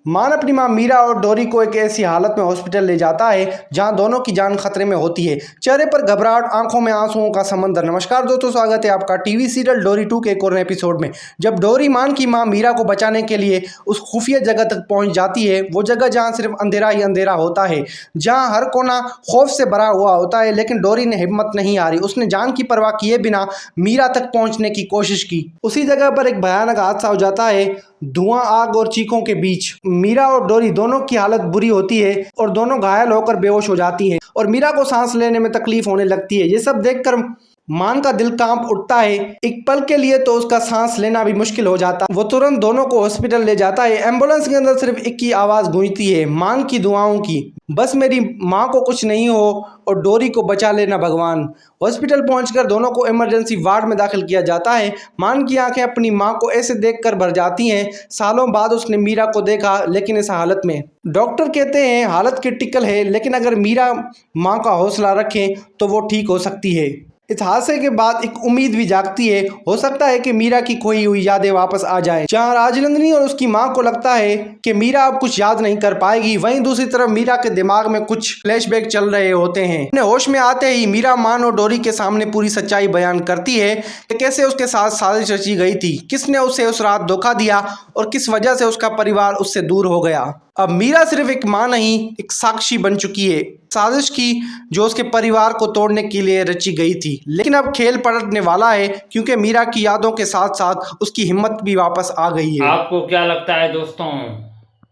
मान अपनी मां मीरा और डोरी को एक ऐसी हालत में हॉस्पिटल ले जाता है जहां दोनों की जान खतरे में होती है। चेहरे पर घबराहट, आंखों में आंसुओं का समंदर। नमस्कार दोस्तों, स्वागत है आपका टीवी सीरियल डोरी 2 के एक और एपिसोड में। जब डोरी मान की मां मीरा को बचाने के लिए उस खुफिया जगह तक पहुंच जाती है, वो जगह जहां सिर्फ अंधेरा ही अंधेरा होता है, जहां हर कोना खौफ से भरा हुआ होता है, लेकिन डोरी ने हिम्मत नहीं हारी। उसने जान की परवाह किए बिना मीरा तक पहुंचने की कोशिश की। उसी जगह पर एक भयानक हादसा हो जाता है। धुआं, आग और चीखों के बीच मीरा और डोरी दोनों की हालत बुरी होती है और दोनों घायल होकर बेहोश हो जाती हैं और मीरा को सांस लेने में तकलीफ होने लगती है। ये सब देखकर मान का दिल कांप उठता है। एक पल के लिए तो उसका सांस लेना भी मुश्किल हो जाता है। वो तुरंत दोनों को हॉस्पिटल ले जाता है। एम्बुलेंस के अंदर सिर्फ एक ही आवाज गूंजती है, मान की दुआओं की। बस मेरी माँ को कुछ नहीं हो और डोरी को बचा लेना भगवान। हॉस्पिटल पहुंचकर दोनों को इमरजेंसी वार्ड में दाखिल किया जाता है। मान की आंखें अपनी माँ को ऐसे देखकर भर जाती हैं। सालों बाद उसने मीरा को देखा, लेकिन इस हालत में। डॉक्टर कहते हैं हालत क्रिटिकल है, लेकिन अगर मीरा माँ का हौसला रखें तो वो ठीक हो सकती है। इस हादसे के बाद एक उम्मीद भी जागती है। हो सकता है कि मीरा की खोई हुई यादें वापस आ जाएं। जहां राजनंदिनी और उसकी मां को लगता है कि मीरा अब कुछ याद नहीं कर पाएगी, वहीं दूसरी तरफ मीरा के दिमाग में कुछ फ्लैशबैक चल रहे होते हैं। अपने होश में आते ही मीरा मान और डोरी के सामने पूरी सच्चाई बयान करती है कि कैसे उसके साथ साजिश रची गई थी, किसने उसे उस रात धोखा दिया और किस वजह से उसका परिवार उससे दूर हो गया। अब मीरा सिर्फ एक मां नहीं, एक साक्षी बन चुकी है साजिश की, जो उसके परिवार को तोड़ने के लिए रची गई थी। लेकिन अब खेल पलटने वाला है, क्योंकि मीरा की यादों के साथ साथ उसकी हिम्मत भी वापस आ गई है। आपको क्या लगता है दोस्तों,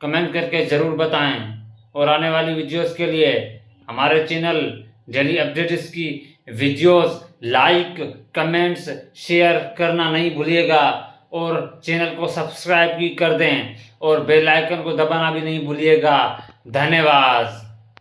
कमेंट करके ज़रूर बताएं। और आने वाली वीडियोस के लिए हमारे चैनल डेली अपडेट्स की वीडियोस लाइक, कमेंट्स, शेयर करना नहीं भूलिएगा और चैनल को सब्सक्राइब भी कर दें और बेल आइकन को दबाना भी नहीं भूलिएगा। धन्यवाद।